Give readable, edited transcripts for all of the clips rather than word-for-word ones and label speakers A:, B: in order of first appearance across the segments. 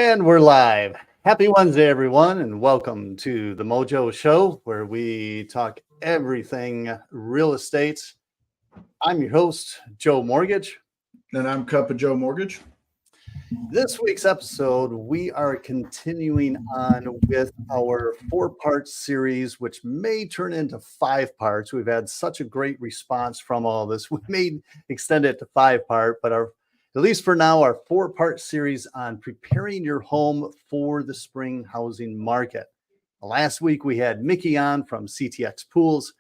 A: And we're live. Happy Wednesday, everyone, and welcome to the Mojo Show, where we talk everything real estate. I'm your host, Joe Mortgage.
B: And I'm Cup of Joe Mortgage.
A: This week's episode, we are continuing on with our four-part series, which may turn into 5 parts. We've had such a great response from all this. We may extend it to 5-part, but at least for now, our 4-part series on preparing your home for the spring housing market. Last week, we had Mickey on from CTX Pools,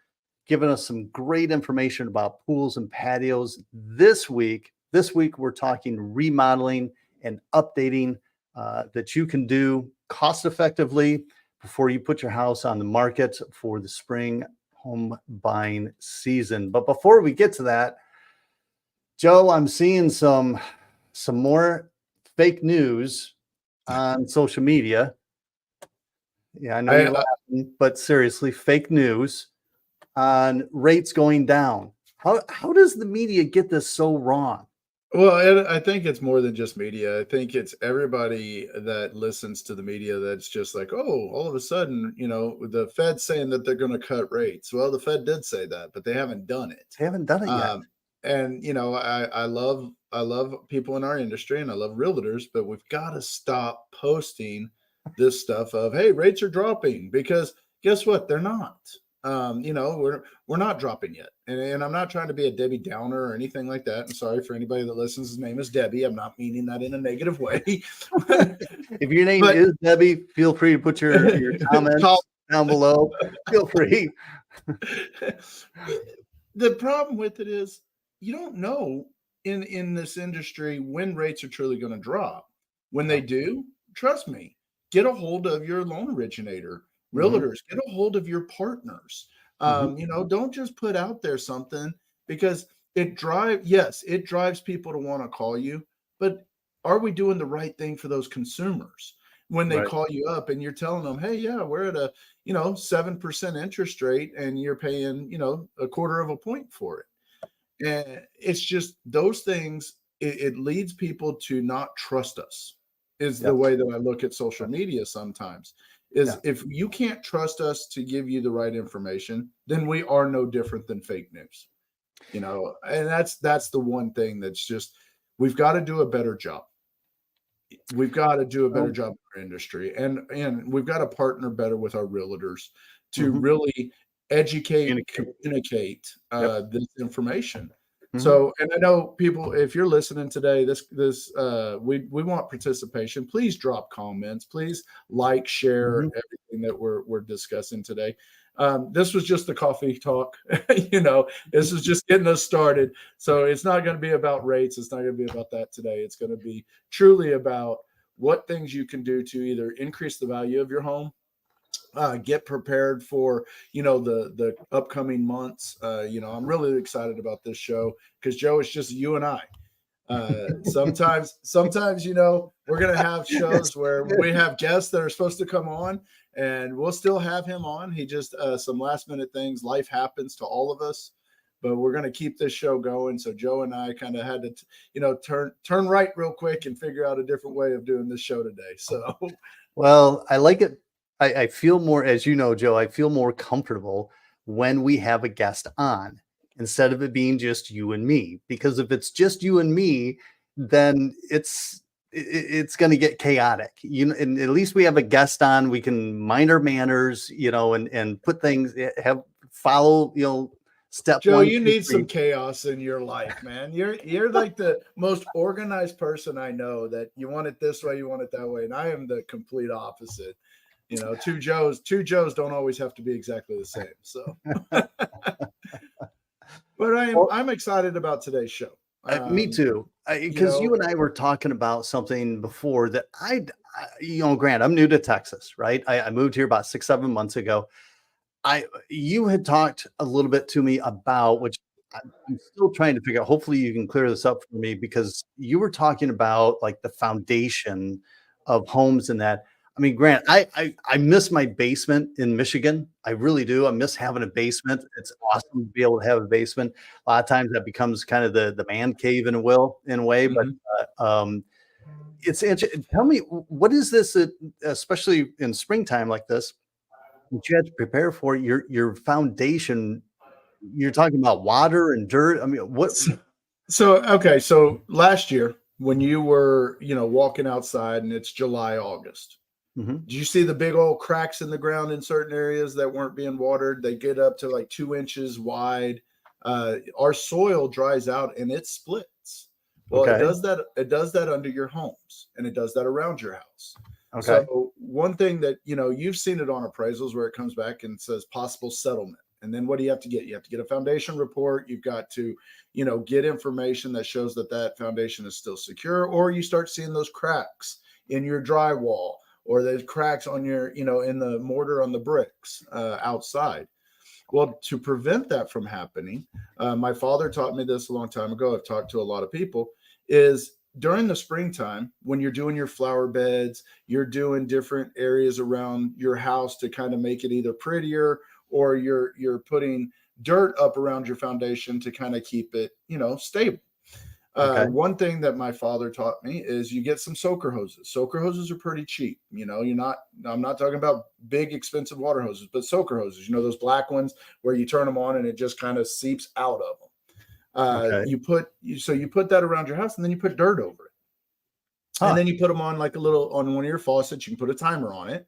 A: giving us some great information about pools and patios. This week, we're talking remodeling and updating that you can do cost effectively before you put your house on the market for the spring home buying season. But before we get to that, Joe, I'm seeing some more fake news on social media. Yeah, I know you're laughing, but seriously, fake news on rates going down. How does the media get this so wrong?
B: Well, I think it's more than just media. I think it's everybody that listens to the media that's just like, oh, all of a sudden, the Fed's saying that they're going to cut rates. Well, the Fed did say that, but they haven't done it.
A: They haven't done it yet.
B: And I love people in our industry and I love realtors, but we've got to stop posting this stuff of, hey, rates are dropping, because guess what? They're not. We're not dropping yet. And I'm not trying to be a Debbie Downer or anything like that. I'm sorry for anybody that listens. His name is Debbie. I'm not meaning that in a negative way.
A: If your name is Debbie, feel free to put your comments down below. Feel free.
B: The problem with it is you don't know in this industry when rates are truly going to drop. When they do, trust me, get a hold of your loan originator. Realtors, get a hold of your partners. Don't just put out there something, because it drives people to want to call you. But are we doing the right thing for those consumers when they call you up and you're telling them, hey, yeah, we're at a 7% interest rate and you're paying a quarter of a point for it? And it's just those things. It leads people to not trust us. Is the way that I look at social media sometimes. If you can't trust us to give you the right information, then we are no different than fake news, and that's the one thing that's just, we've got to do a better job. We've got to do a better job in our industry, and we've got to partner better with our realtors to really educate and communicate this information. So, and I know people, if you're listening today, we want participation. Please drop comments. Please like, share everything that we're discussing today. This was just the coffee talk. This is just getting us started. So it's not going to be about rates. It's not going to be about that today. It's going to be truly about what things you can do to either increase the value of your home, get prepared for the upcoming months. I'm really excited about this show because, Joe, it's just you and I. Sometimes we're gonna have shows where we have guests that are supposed to come on, and we'll still have him on. He just some last minute things. Life happens to all of us, but we're gonna keep this show going. So Joe and I kind of had to turn right real quick and figure out a different way of doing this show today. So,
A: well, I like it. I feel more, as you know, Joe, I feel more comfortable when we have a guest on instead of it being just you and me. Because if it's just you and me, then it's going to get chaotic. And at least we have a guest on. We can mind our manners, and put things, follow, step
B: Joe,
A: one,
B: you
A: 2,
B: need
A: 3.
B: some chaos in your life, man. You're like the most organized person I know, that you want it this way, you want it that way. And I am the complete opposite. Two Joes don't always have to be exactly the same. So, but I'm excited about today's show.
A: Me too, because you and I were talking about something before that Grant, I'm new to Texas, right? I moved here about 6-7 months ago. You had talked a little bit to me about, which I'm still trying to figure out. Hopefully you can clear this up for me, because you were talking about like the foundation of homes and that. I mean, Grant, I miss my basement in Michigan. I really do. I miss having a basement. It's awesome to be able to have a basement. A lot of times that becomes kind of the man cave in a way.
B: Mhm.
A: But It's tell me, what is this, especially in springtime like this, that you have to prepare for your foundation? You're talking about water and dirt. I mean, what?
B: So, okay, so last year when you were, walking outside and it's July, August,
A: Mhm.
B: did you see the big old cracks in the ground in certain areas that weren't being watered? They get up to like 2 inches wide. Our soil dries out and it splits. Well, it
A: Okay.
B: does that. It does that under your homes and it does that around your house.
A: Okay.
B: So one thing that you've seen it on appraisals where it comes back and says possible settlement. And then what do you have to get? You have to get a foundation report. You've got to, get information that shows that that foundation is still secure, or you start seeing those cracks in your drywall or there's cracks on your, in the mortar on the bricks outside. Well, to prevent that from happening, my father taught me this a long time ago. I've talked to a lot of people, is during the springtime, when you're doing your flower beds, you're doing different areas around your house to kind of make it either prettier, or you're putting dirt up around your foundation to kind of keep it, stable.
A: Okay.
B: One thing that my father taught me is you get some soaker hoses. Soaker hoses are pretty cheap. I'm not talking about big, expensive water hoses, but soaker hoses, those black ones where you turn them on and it just kind of seeps out of them.
A: Okay.
B: You put that around your house and then you put dirt over it. And
A: Huh.
B: then you put them on like on one of your faucets. You can put a timer on it.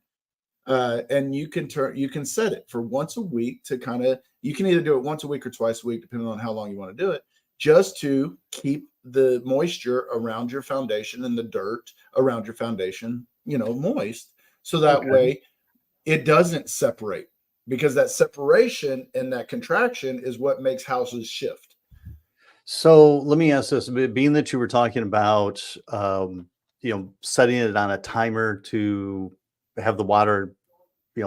B: And you can set it for once a week to you can either do it once a week or twice a week, depending on how long you want to do it, just to keep the moisture around your foundation and the dirt around your foundation, moist. So that
A: Okay.
B: way it doesn't separate, because that separation and that contraction is what makes houses shift.
A: So let me ask this: being that you were talking about, setting it on a timer to have the water,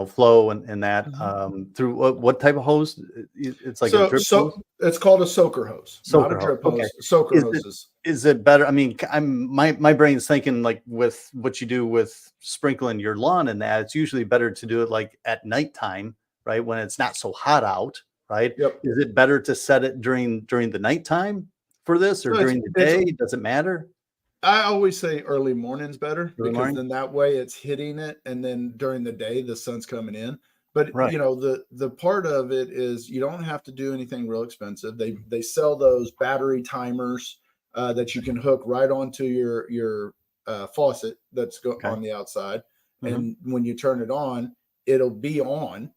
A: flow and that
B: Mhm.
A: through what type of hose? It's like a
B: So,
A: drip hose,
B: it's called a soaker hose, not a
A: soaker hose.
B: drip
A: Okay.
B: hose. Soaker
A: Is it
B: hoses.
A: is it better? I mean, my brain's thinking like with what you do with sprinkling your lawn and that, it's usually better to do it like at nighttime, right? When it's not so hot out, right?
B: Yep.
A: Is it better to set it during the nighttime for this or
B: So
A: during the
B: it's
A: day? Does it matter?
B: I always say early morning's better,
A: Early
B: because
A: morning?
B: then that way it's hitting it, and then during the day the sun's coming in. But
A: Right.
B: the part of it is you don't have to do anything real expensive. They sell those battery timers that you can hook right onto your faucet that's
A: Okay.
B: on the outside,
A: Mhm.
B: and when you turn it on, it'll be on.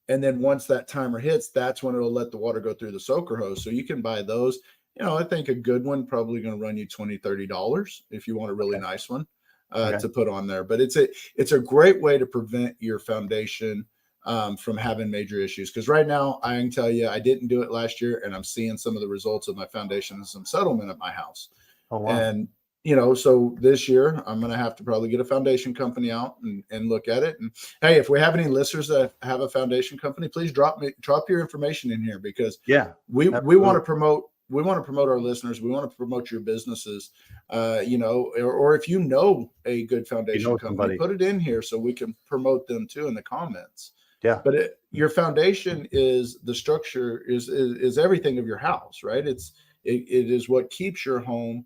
B: And then once that timer hits, that's when it'll let the water go through the soaker hose. So you can buy those. I think a good one probably going to run you $20-$30 if you want a really
A: Okay.
B: nice one
A: Okay.
B: to put on there. But it's a great way to prevent your foundation from having major issues. Because right now, I can tell you, I didn't do it last year, and I'm seeing some of the results of my foundation and some settlement at my house.
A: Oh, wow.
B: And so this year I'm going to have to probably get a foundation company out and look at it. And hey, if we have any listeners that have a foundation company, please drop your information in here, because
A: Yeah,
B: we want to
A: absolutely.
B: promote our listeners. We want to promote your businesses. Or if you know a good
A: You
B: foundation
A: know
B: company,
A: somebody.
B: put it in here so we can promote them too in the comments.
A: Yeah.
B: But your foundation is the structure, is everything of your house, right? It is what keeps your home,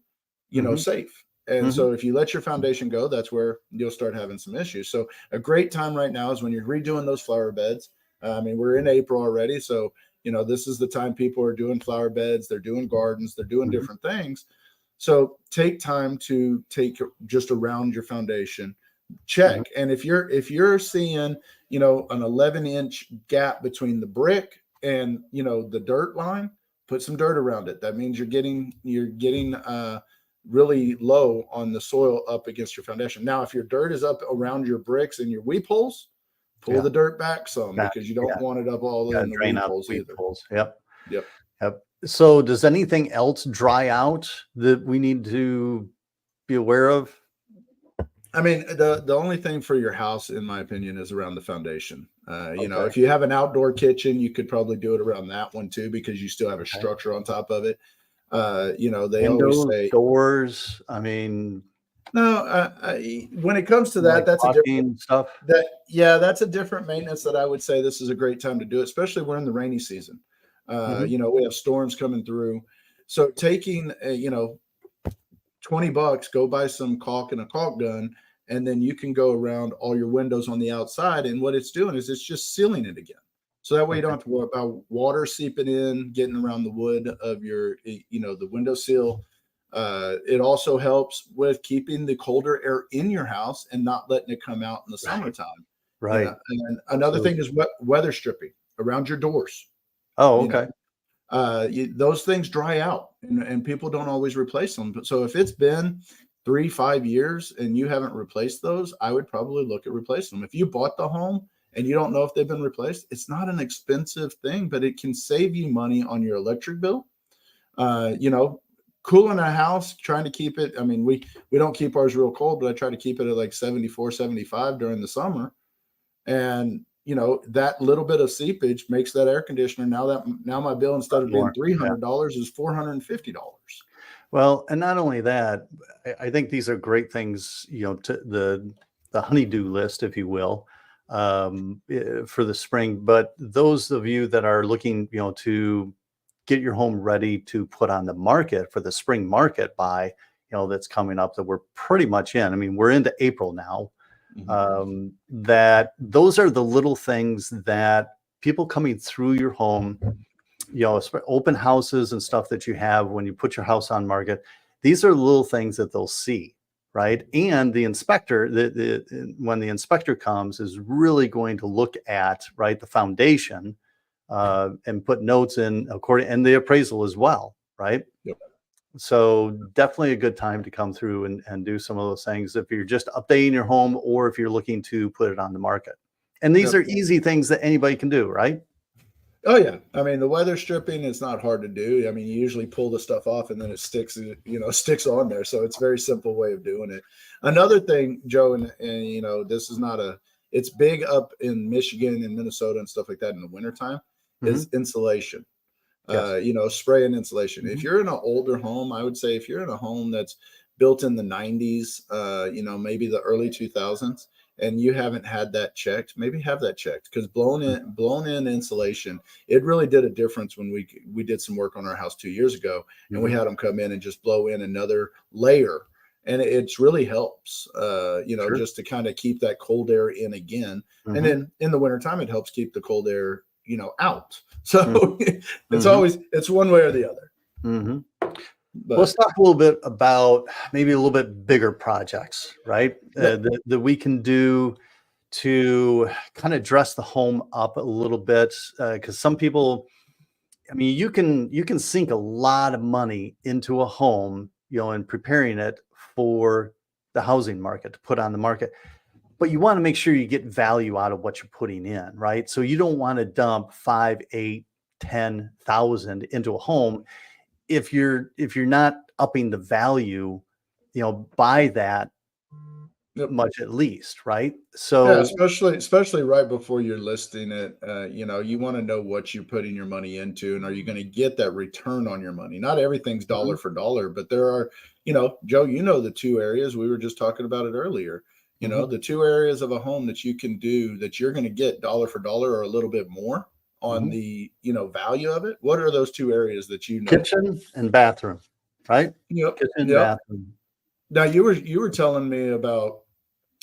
A: Mhm.
B: safe. And
A: Mhm.
B: so if you let your foundation go, that's where you'll start having some issues. So a great time right now is when you're redoing those flower beds. I mean, we're in April already, so this is the time people are doing flower beds, they're doing gardens, they're doing
A: Mhm.
B: different things. So take time to take just around your foundation,
A: Mhm.
B: check. And if you're seeing, an 11-inch gap between the brick and the dirt line, put some dirt around it. That means you're getting really low on the soil up against your foundation. Now, if your dirt is up around your bricks and your weep holes, pull
A: Yeah.
B: the dirt back some,
A: Got
B: because you
A: yeah.
B: don't want it up all
A: Gotta
B: in the
A: drain
B: weep
A: out
B: holes
A: the weed
B: either.
A: pools. Yep.
B: Yep.
A: Yep. So does anything else dry out that we need to be aware of?
B: I mean, the only thing for your house, in my opinion, is around the foundation.
A: Okay.
B: If you have an outdoor kitchen, you could probably do it around that one too, because you still have a
A: Okay.
B: structure on top of it. They always
A: Windows,
B: say,
A: doors, I mean,
B: no. When it comes to that,
A: like
B: that's a different
A: caulking stuff?
B: that's a different maintenance that I would say this is a great time to do it, especially we're in the rainy season.
A: Mhm.
B: We have storms coming through, so taking $20, go buy some caulk and a caulk gun, and then you can go around all your windows on the outside. And what it's doing is it's just sealing it again. So that way you don't
A: Okay.
B: have to worry about water seeping in, getting around the wood of the window sill. It also helps with keeping the colder air in your house and not letting it come out in the
A: Right.
B: summertime.
A: Right.
B: And another
A: Absolutely.
B: thing is weather stripping around your doors.
A: Oh,
B: You know,
A: okay.
B: those things dry out, and people don't always replace them. But so if it's been 3, 5 years and you haven't replaced those, I would probably look at replacing them. If you bought the home and you don't know if they've been replaced, it's not an expensive thing, but it can save you money on your electric bill. uh, you know, Cooling a house, trying to keep it. I mean, we don't keep ours real cold, but I try to keep it at like 74, 75 during the summer. And that little bit of seepage makes that air conditioner, now my bill, instead of being
A: More.
B: three
A: Yeah.
B: hundred dollars is $450.
A: Well, and not only that, I think these are great things, to the honeydew list, if you will, for the spring. But those of you that are looking, to get your home ready to put on the market for the spring market buy, that's coming up that we're pretty much in. I mean, we're into April now.
B: Mhm.
A: That those are the little things that people coming through your home, open houses and stuff that you have when you put your house on market. These are little things that they'll see, right? And the inspector, when the inspector comes, is really going to look at, right, the foundation, and put notes in according, and the appraisal as well, right?
B: Yep.
A: So definitely a good time to come through and do some of those things if you're just updating your home or if you're looking to put it on the market. And these
B: Yep.
A: are easy things that anybody can do, right?
B: Oh yeah, I mean the weather stripping is not hard to do. I mean, you usually pull the stuff off and then it sticks, sticks on there. So it's a very simple way of doing it. Another thing, Joe, and this is not a, it's big up in Michigan and Minnesota and stuff like that in the wintertime, is
A: Hmm.
B: insulation.
A: Yes.
B: Spray and insulation. If
A: Hmm.
B: you're in an older home, I would say if you're in a home that's built in the 90s, maybe the early 2000s, and you haven't had that checked, maybe have that checked, because blown in insulation, it really did a difference when we did some work on our house 2 years ago, and we
A: Hmm.
B: had them come in and just blow in another layer. And it's really helps,
A: Sure.
B: just to kind of keep that cold air in again. And
A: Hmm.
B: then in the wintertime, it helps keep the cold air, out.
A: Hmm.
B: So
A: Hmm.
B: it's one way or the other.
A: Hmm. Let's
B: But
A: talk a little bit about maybe a little bit bigger projects, right?
B: yep,
A: That we can do to kind of dress the home up a little bit. Because some people, I mean, you can sink a lot of money into a home, and preparing it for the housing market to put on the market. But you want to make sure you get value out of what you're putting in, right? So you don't want to dump 5, 8, 10,000 into a home if you're not upping the value, by that
B: yep.
A: much at least, right?
B: Yeah,
A: So,
B: especially right before you're listing it, you want to know what you're putting your money into, and are you going to get that return on your money? Not everything's dollar
A: mhm,
B: for dollar, but there are, Joe, the two areas we were just talking about it earlier.
A: mhm.
B: The two areas of a home that you can do that you're going to get dollar for dollar or a little bit more on
A: Mhm.
B: the value of it. What are those two areas that you know?
A: Kitchen and bathroom, right?
B: Yep,
A: Kitchen,
B: yep.
A: bathroom.
B: Now you were telling me about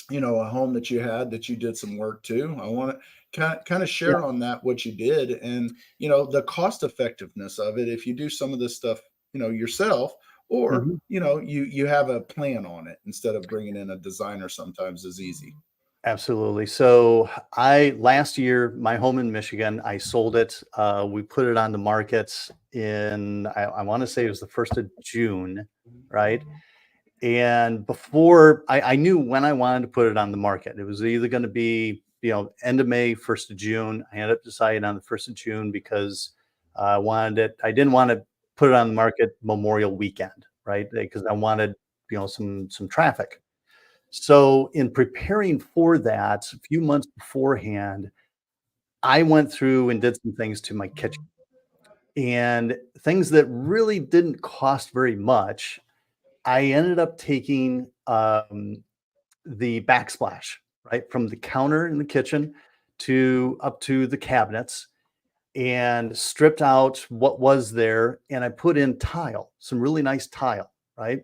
B: a home that you had that you did some work to. I want to kind of
A: Yeah.
B: share on that what you did, and the cost effectiveness of it if you do some of this stuff yourself, or
A: Mhm.
B: you have a plan on it instead of bringing in a designer. Sometimes is easy.
A: Absolutely. So I last year, my home in Michigan, I sold it. We put it on the market in, I want to say it was the 1st of June, right? And before I knew when I wanted to put it on the market, it was either going to be, end of May, 1st of June. I ended up deciding on the 1st of June because I didn't want to put it on the market Memorial weekend, right? Because I wanted, some traffic. So in preparing for that, a few months beforehand, I went through and did some things to my kitchen and things that really didn't cost very much. I ended up taking the backsplash, right, from the counter in the kitchen to up to the cabinets and stripped out what was there. And I put in tile, some really nice tile, right?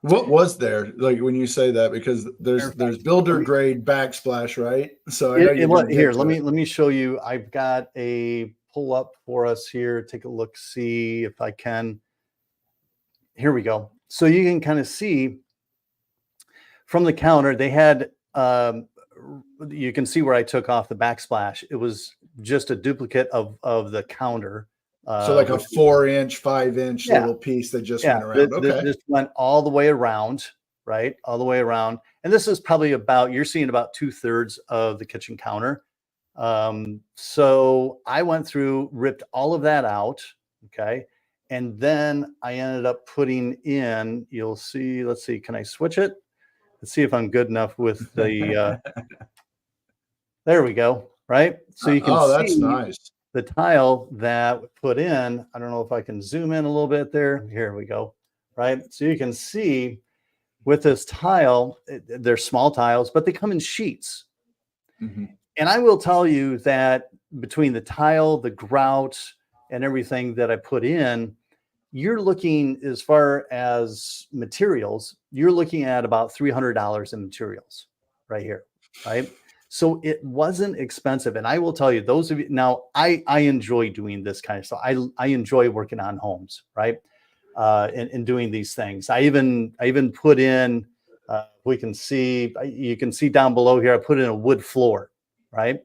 B: What was there, like, when you say that? Because
A: Matter of
B: there's
A: fact,
B: builder grade backsplash, right? So I know
A: it
B: you're
A: was
B: gonna
A: here.
B: get to it.
A: Let me show you. I've got a pull up for us here. Take a look, see if I can. Here we go. So you can kind of see from the counter, they had, you can see where I took off the backsplash. It was just a duplicate of the counter,
B: So like a
A: which,
B: 4-inch, 5-inch
A: yeah,
B: little piece that just
A: yeah,
B: went around. Okay.
A: this went all the way around, right? All the way around. And this is probably about, you're seeing about 2/3 of the kitchen counter. So I went through, ripped all of that out. Okay. And then I ended up putting in, you'll see, let's see, can I switch it? Let's see if I'm good enough with the, there we go. Right. So you can
B: Oh, that's
A: see
B: nice.
A: the tile that we put in. I don't know if I can zoom in a little bit there. Here we go. Right. So you can see with this tile, they're small tiles, but they come in sheets.
B: Mhm.
A: And I will tell you that between the tile, the grout, and everything that I put in, you're looking, as far as materials, you're looking at about $300 in materials right here, right? So it wasn't expensive. And I will tell you, those of you now, I enjoy doing this kind of stuff. I enjoy working on homes, right? And doing these things. I even put in, we can see, you can see down below here, I put in a wood floor, right?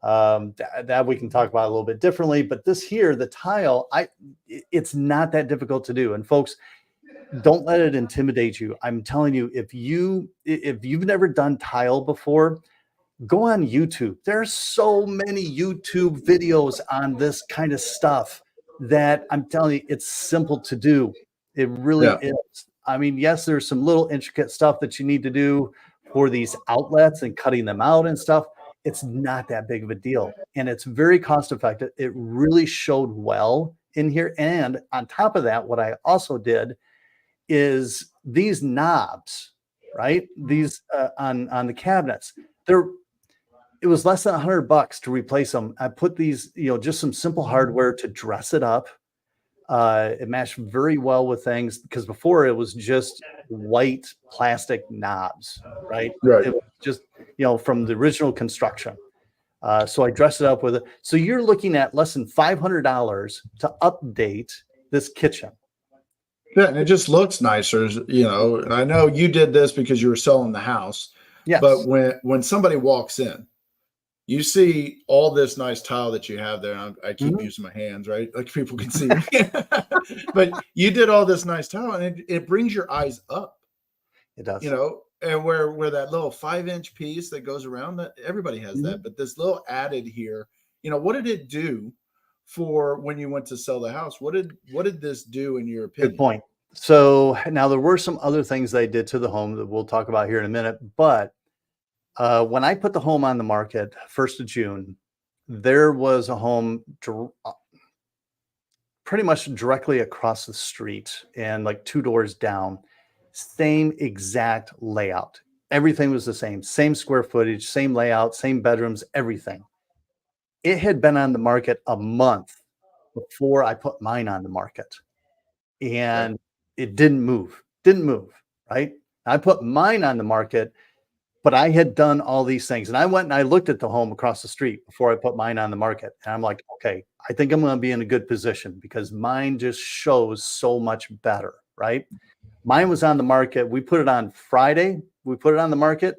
A: That we can talk about a little bit differently, but this here, the tile, it's not that difficult to do. And folks, don't let it intimidate you. I'm telling you, if you've never done tile before, go on YouTube. There's so many YouTube videos on this kind of stuff that I'm telling you, it's simple to do. It really
B: Yeah.
A: is. I mean, yes, there's some little intricate stuff that you need to do for these outlets and cutting them out and stuff. It's not that big of a deal. And it's very cost effective. It really showed well in here. And on top of that, what I also did is these knobs, right? These on the cabinets, they're it was less than $100 to replace them. I put these, just some simple hardware to dress it up. It matched very well with things because before it was just white plastic knobs, right?
B: Right.
A: It was just, from the original construction. So I dressed it up with it. So you're looking at less than $500 to update this kitchen.
B: Yeah, and it just looks nicer, and I know you did this because you were selling the house, but
A: Yes.
B: when somebody walks in, you see all this nice tile that you have there. And I keep
A: Mhm.
B: using my hands, right? Like people can see me. But you did all this nice tile, and it brings your eyes up,
A: It does.
B: and where that little 5-inch piece that goes around that, everybody has that,
A: Mhm.
B: but this little added here, what did it do for when you went to sell the house? What did this do in your
A: Good
B: opinion?
A: point. So now there were some other things they did to the home that we'll talk about here in a minute. But when I put the home on the market, 1st of June, there was a home pretty much directly across the street and like 2 doors down, same exact layout. Everything was the same square footage, same layout, same bedrooms, everything. It had been on the market a month before I put mine on the market,
B: Okay.
A: and it didn't move, right? I put mine on the market, but I had done all these things, and I went and I looked at the home across the street before I put mine on the market, and I'm like, okay, I think I'm going to be in a good position because mine just shows so much better, right? Mine was on the market. We put it on Friday. We put it on the market.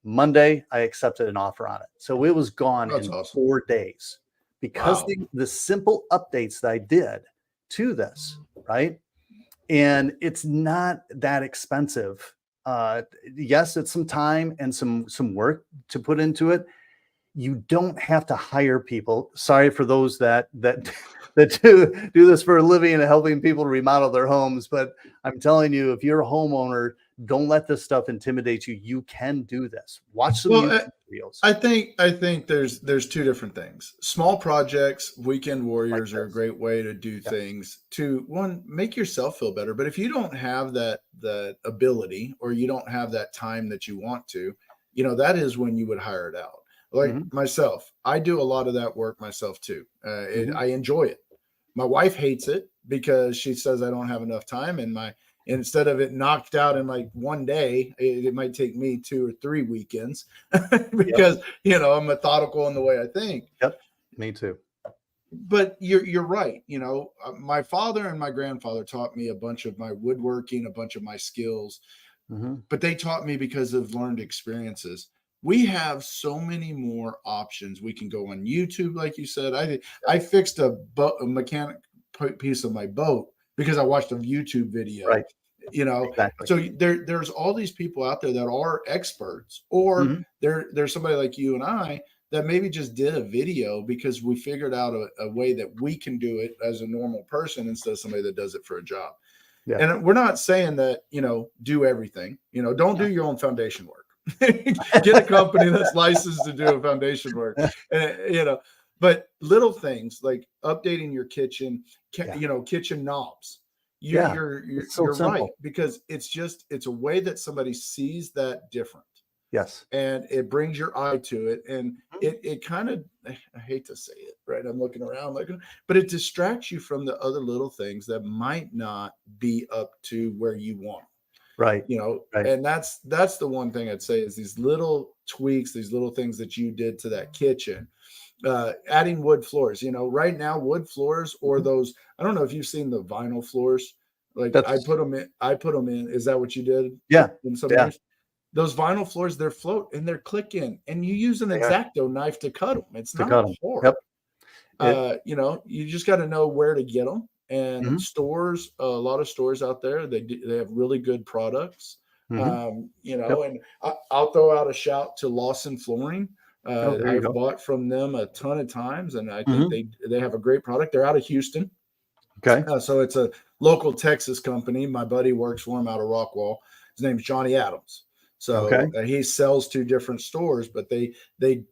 A: Monday, I accepted an offer on it. So it was gone
B: That's
A: in
B: awesome.
A: 4 days because
B: Wow.
A: the simple updates that I did to this, right? And it's not that expensive. Yes, it's some time and some work to put into it. You don't have to hire people. Sorry for those that that do this for a living and helping people remodel their homes, but I'm telling you, if you're a homeowner, don't let this stuff intimidate you. You can do this. Watch some
B: Well,
A: YouTube videos.
B: I think there's two different things. Small projects, weekend
A: Like
B: warriors are a
A: this.
B: great way to do
A: Yes.
B: things to, one, make yourself feel better. But if you don't have that ability, or you don't have that time that you want to, that is when you would hire it out. Like
A: Mhm,
B: myself, I do a lot of that work myself too.
A: mhm,
B: I enjoy it. My wife hates it because she says I don't have enough time, and instead of it knocked out in like one day, it might take me 2 or 3 weekends
A: Yep.
B: because, I'm methodical in the way I think.
A: Yep. Me too.
B: But you're right. My father and my grandfather taught me a bunch of my woodworking, a bunch of my skills, but they taught me because of learned experiences. We have so many more options. We can go on YouTube, like you said. I fixed a mechanic piece of my boat because I watched a YouTube video.
A: Right. Exactly.
B: So there's all these people out there that are experts, or there's somebody like you and I that maybe just did a video because we figured out a way that we can do it as a normal person instead of somebody that does it for a job.
A: Yeah.
B: And we're not saying that, do everything, don't do your own foundation work. Get a company that's licensed to do a foundation work, but little things like updating your kitchen, kitchen knobs. You're
A: so
B: right,
A: simple.
B: because it's a way that somebody sees that different.
A: Yes.
B: And it brings your eye to it. And it kind of, I hate to say it, right? I'm looking around, but it distracts you from the other little things that might not be up to where you want.
A: Right. Right.
B: And that's the one thing I'd say is these little tweaks, these little things that you did to that kitchen. Adding wood floors, right now, wood floors, or those, I don't know if you've seen the vinyl floors. Like I put them in. Is that what you did?
A: Yeah.
B: In some areas? Those vinyl floors, they're float and they're click in, and you use an X-Acto knife to cut them. It's not hard. Yep. You just got to know where to get them. And stores, a lot of stores out there, they have really good products. And I'll throw out a shout to Lawson Flooring. I've bought from them a ton of times, and I think they have a great product. They're out of Houston.
A: Okay.
B: So it's a local Texas company. My buddy works for him out of Rockwall. His name's Johnny Adams. So he sells to different stores, but they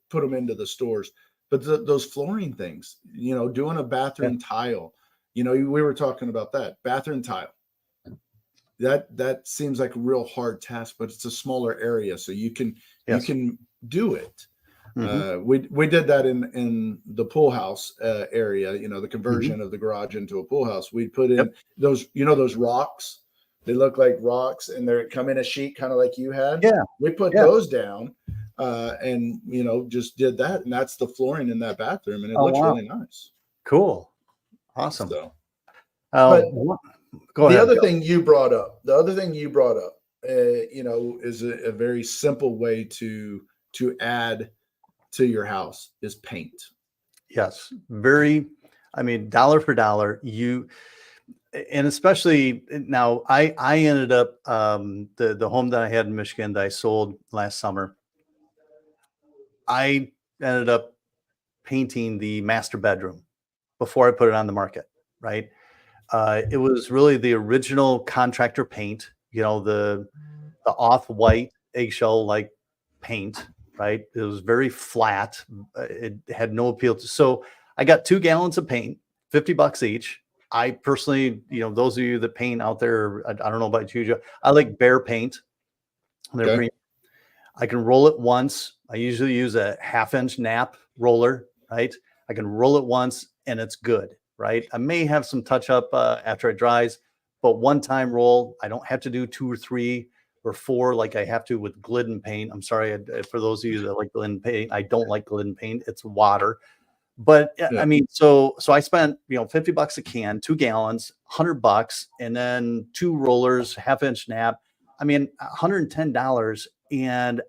B: put them into the stores. But those flooring things, doing a bathroom tile, we were talking about that bathroom tile. That seems like a real hard task, but it's a smaller area, so you can do it. We did that in the pool house area. The conversion of the garage into a pool house. We put in those, those rocks. They look like rocks, and they come in a sheet, kind of like you had.
A: Yeah.
B: We put those down, and just did that, and that's the flooring in that bathroom, and it looks really nice.
A: Cool. Awesome.
B: So,
A: but go ahead.
B: The other thing you brought up, is a very simple way to add to your house is paint.
A: Yes. Dollar for dollar, and especially now, I ended up the home that I had in Michigan that I sold last summer. I ended up painting the master bedroom before I put it on the market. Right. It was really the original contractor paint, the off-white eggshell like paint. Right. It was very flat. It had no appeal to. So I got 2 gallons of paint, $50 each. I personally, those of you that paint out there, I don't know about you, Joe, I like Behr paint. They're green. I can roll it once. I usually use a 1/2-inch nap roller, right? I can roll it once and it's good, right? I may have some touch up after it dries, but one-time roll. I don't have to do 2 or 3 or 4 like I have to with Glidden paint. I'm sorry for those of you that like Glidden paint. I don't like Glidden paint. It's water. But so I spent, $50 a can, 2 gallons, $100, and then 2 rollers, 1/2-inch nap. $110, and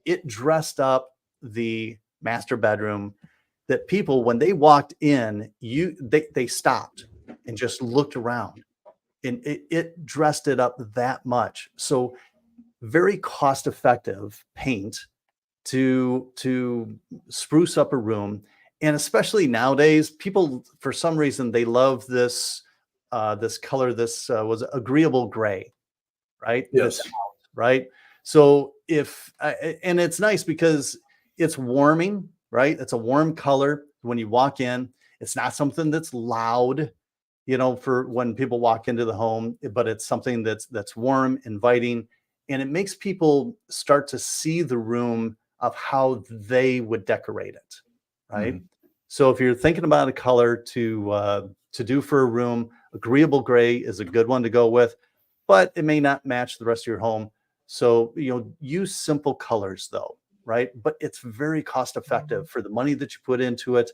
A: it dressed up the master bedroom that people, when they walked in, they stopped and just looked around, and it dressed it up that much. So very cost effective paint to spruce up a room. And especially nowadays, people, for some reason, they love this color. This was agreeable gray, right?
B: Yes.
A: Right. So and it's nice because it's warming, right? It's a warm color when you walk in. It's not something that's loud, for when people walk into the home, but it's something that's warm, inviting, and it makes people start to see the room of how they would decorate it. Right. So if you're thinking about a color to do for a room, agreeable gray is a good one to go with. but it may not match the rest of your home. So, use simple colors though, right? But it's very cost effective for the money that you put into it.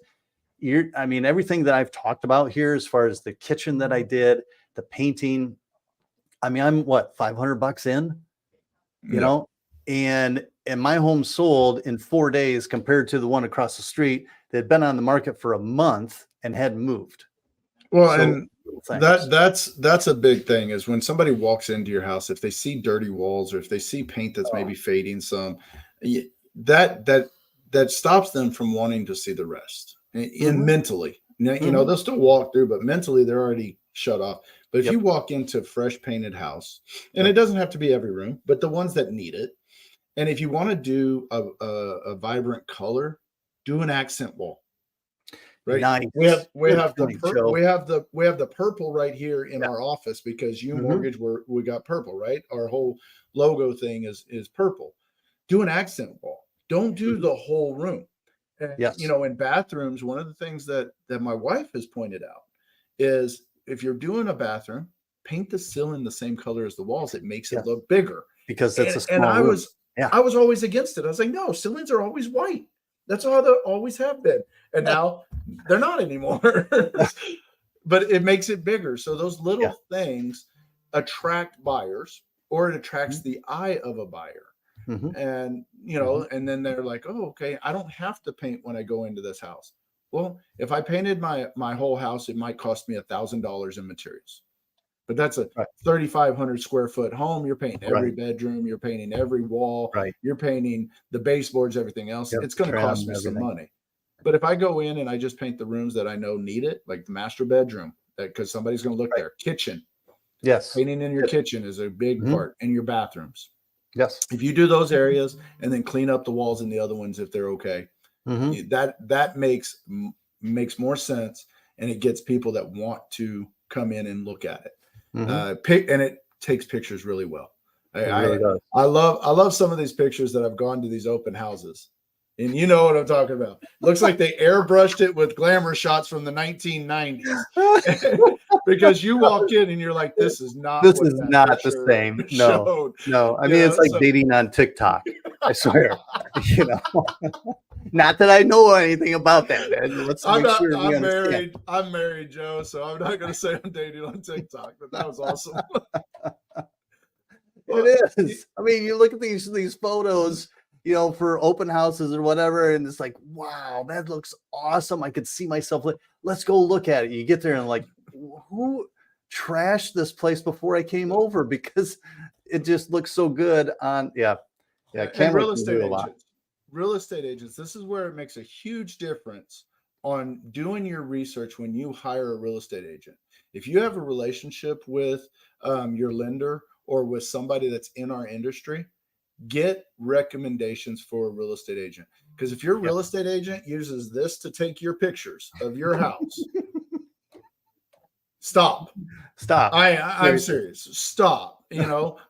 A: I mean, everything that I've talked about here, as far as the kitchen that I did, the painting, I mean, I'm what, $500 in, you
B: Yeah.
A: know, and my home sold in 4 days compared to the one across the street that had been on the market for a month and hadn't moved.
B: Well,
A: So
B: and
A: little things.
B: that's a big thing is when somebody walks into your house, if they see dirty walls or if they see paint that's
A: Oh,
B: maybe fading some, that stops them from wanting to see the rest. And
A: mhm,
B: mentally,
A: mhm.
B: they'll still walk through, but mentally they're already shut off. But if you
A: Yep,
B: walk into a fresh painted house, and it
A: yep,
B: doesn't have to be every room, but the ones that need it, and if you want to do a vibrant color, do an accent wall. Right. We have
A: nice.
B: we
A: Good
B: have the
A: point, Joe.
B: we have the purple right here in
A: Yeah,
B: our office because you
A: mhm,
B: mortgage we got purple, right? Our whole logo thing is purple. Do an accent wall. Don't do
A: mhm.
B: the whole room. And
A: Yes,
B: in bathrooms, one of the things that my wife has pointed out is if you're doing a bathroom, paint the ceiling the same color as the walls. It makes it
A: yes,
B: look bigger.
A: because it's
B: And
A: a
B: and
A: small room. Yeah.
B: I was always against it. I was like, no, ceilings are always white. That's how they always have been. And now they're not anymore. But it makes it bigger. So those
A: Yeah.
B: little things attract buyers or it attracts
A: Mhm,
B: the eye of a buyer.
A: mhm,
B: And
A: mhm.
B: and then they're like, oh, okay, I don't have to paint when I go into this house. Well, if I painted my whole house, it might cost me $1,000 in materials. But that's a
A: Right,
B: 3,500 square foot home. You're painting every
A: right,
B: bedroom, you're painting every wall,
A: right.
B: you're painting the baseboards, everything else.
A: Yep,
B: It's
A: the
B: going to
A: trim
B: cost
A: and
B: me some
A: everything.
B: money. But if I go in and I just paint the rooms that I know need it, like the master bedroom, because somebody's going to look
A: Right.
B: there, kitchen,
A: Yes.
B: painting in your
A: Kitchen.
B: kitchen is a big
A: Mhm.
B: part, and your bathrooms.
A: Yes.
B: If you do those areas and then clean up the walls in the other ones if they're okay,
A: Mhm,
B: that makes more sense, and it gets people that want to come in and look at it.
A: mhm.
B: And it takes pictures really well. I,
A: It
B: I
A: really does.
B: I love some of these pictures that I've gone to these open houses, and you know what I'm talking about. Looks like they airbrushed it with glamour shots from the 1990s, because you walk in and you're like, this is not
A: This
B: what
A: is
B: that
A: not the
B: picture
A: same. No,
B: showed.
A: no. I mean, it's like
B: So
A: dating on TikTok. I swear. You know, not that I know anything about that. And let's
B: I'm
A: make
B: not.
A: sure we understand.
B: I'm married, Joe. So I'm not going to say I'm dating on TikTok, but that was awesome. Well,
A: It
B: y-
A: is. I mean, you look at these photos, for open houses or whatever, and it's like, wow, that looks awesome. I could see myself. Let's go look at it. You get there and like, who trashed this place before I came over? Because it just looks so good on. Yeah, yeah.
B: and
A: Camera can do a lot.
B: real estate agents. This is where it makes a huge difference on doing your research when you hire a real estate agent. If you have a relationship with your lender or with somebody that's in our industry, get recommendations for a real estate agent. Because if your
A: Yep.
B: real estate agent uses this to take your pictures of your house, stop.
A: Stop.
B: I'm
A: Seriously.
B: serious. Stop.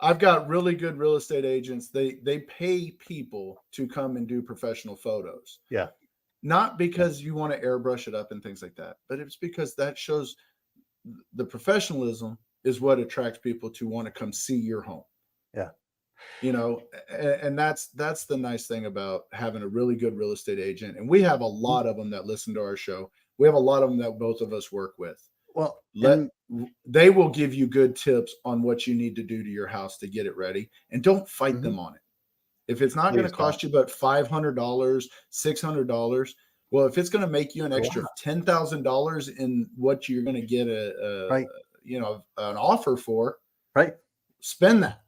B: I've got really good real estate agents. They pay people to come and do professional photos.
A: Yeah.
B: Not
A: Yeah.
B: because you want to airbrush it up and things like that, but it's because that shows the professionalism is what attracts people to want to come see your home.
A: Yeah.
B: And that's the nice thing about having a really good real estate agent. And we have a
A: Mhm.
B: lot of them that listen to our show. We have a lot of them that both of us work with.
A: Well,
B: Let
A: and
B: They will give you good tips on what you need to do to your house to get it ready, and don't fight
A: mhm,
B: them on it. If it's not going
A: please
B: to
A: don't.
B: cost you but $500, $600, well, if it's going to make you an
A: A
B: extra
A: lot.
B: $10,000 in what you're going to get
A: Right.
B: an offer for,
A: Right.
B: spend that.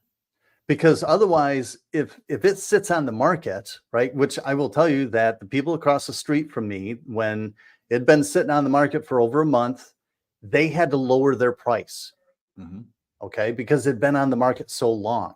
A: Because otherwise, if it sits on the market, right, which I will tell you that the people across the street from me, when it had been sitting on the market for over a month, they had to lower their price,
B: Mhm.
A: okay, because it'd been on the market so long.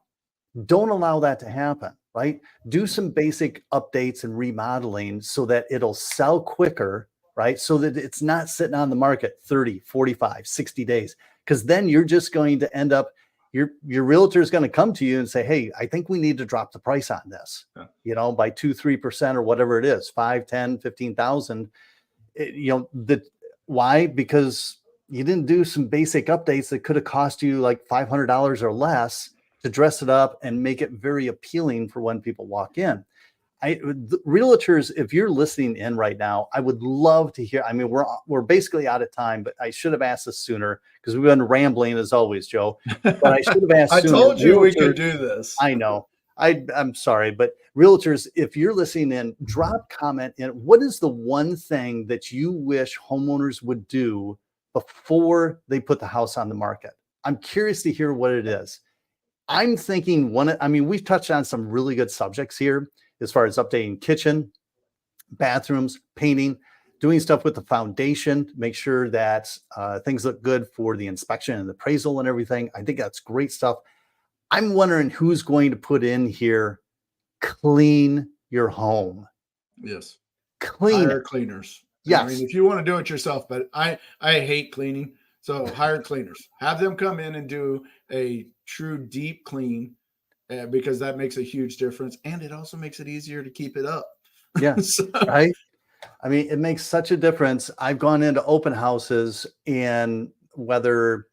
A: Don't allow that to happen, right? Do some basic updates and remodeling so that it'll sell quicker, right? So that it's not sitting on the market 30, 45, 60 days. Because then you're just going to end up, your realtor is going to come to you and say, hey, I think we need to drop the price on this,
B: Yeah.
A: by 2, 3% or whatever it is, 5, 10, 15,000. Why? Because you didn't do some basic updates that could have cost you like $500 or less to dress it up and make it very appealing for when people walk in. Realtors, if you're listening in right now, I would love to hear. I mean, we're basically out of time, but I should have asked this sooner because we've been rambling as always, Joe. But I should have asked
B: I
A: sooner.
B: told you we could do this.
A: I know. I'm sorry, but realtors, if you're listening in, drop comment in. What is the one thing that you wish homeowners would do before they put the house on the market? I'm curious to hear what it is. I'm thinking we've touched on some really good subjects here as far as updating kitchen, bathrooms, painting, doing stuff with the foundation to make sure that things look good for the inspection and appraisal and everything. I think that's great stuff. I'm wondering who's going to put in here, clean your home.
B: Yes.
A: Hire
B: cleaners.
A: Yes.
B: I mean, if you want to do it yourself, but I hate cleaning. So hire cleaners. Have them come in and do a true deep clean because that makes a huge difference. And it also makes it easier to keep it up.
A: Yeah. Right. I mean, it makes such a difference. I've gone into open houses and whether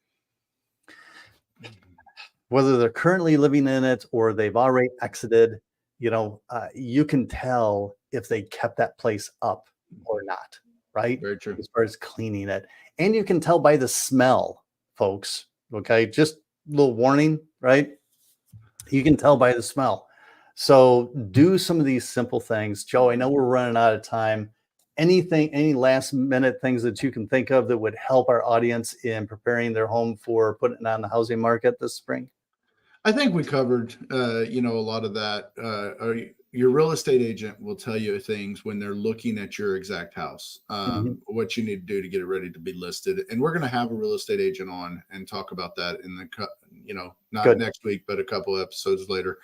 A: they're currently living in it or they've already exited, you can tell if they kept that place up or not, right?
B: Very true.
A: As far as cleaning it. And you can tell by the smell, folks, okay? Just a little warning, right? You can tell by the smell. So do some of these simple things. Joe, I know we're running out of time. Any last minute things that you can think of that would help our audience in preparing their home for putting it on the housing market this spring?
B: I think we covered, a lot of that. Your real estate agent will tell you things when they're looking at your exact house, what you need to do to get it ready to be listed. And we're going to have a real estate agent on and talk about that in not
A: Good.
B: next week, but a couple episodes later.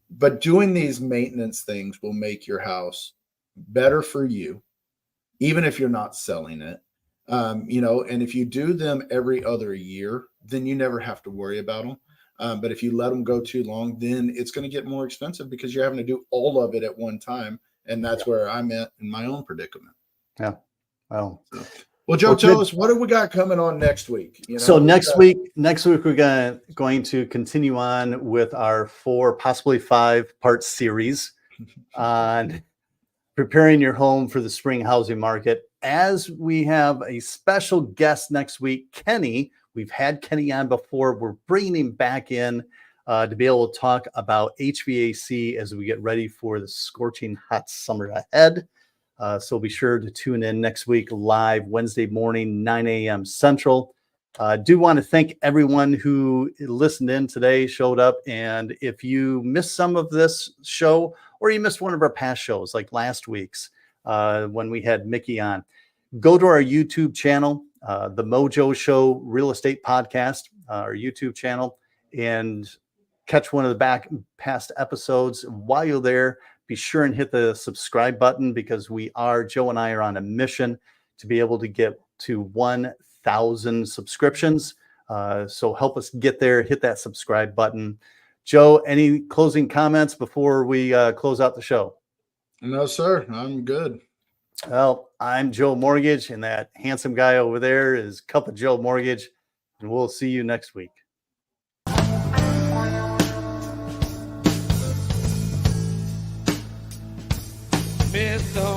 B: But doing these maintenance things will make your house better for you, even if you're not selling it. And if you do them every other year, then you never have to worry about them. But if you let them go too long, then it's going to get more expensive because you're having to do all of it at one time. And that's where I'm at in my own predicament.
A: Yeah. Well,
B: Joe, tell us, what do we got coming on next week?
A: So next week, we're going to continue on with our 4, possibly 5-part series on preparing your home for the spring housing market. As we have a special guest next week, Kenny. We've had Kenny on before. We're bringing him back in to be able to talk about HVAC as we get ready for the scorching hot summer ahead. So be sure to tune in next week live Wednesday morning, 9 a.m. Central. Do want to thank everyone who listened in today, showed up. And if you missed some of this show or you missed one of our past shows like last week's when we had Mickey on, go to our YouTube channel, the Mojo Show Real Estate Podcast, our YouTube channel, and catch one of the past episodes. While you're there, be sure and hit the subscribe button because Joe and I are on a mission to be able to get to 1,000 subscriptions. So help us get there, hit that subscribe button. Joe, any closing comments before we close out the show?
B: No, sir. I'm good.
A: Well, I'm Joe Mortgage, and that handsome guy over there is Cup of Joe Mortgage, and we'll see you next week.
C: Mr.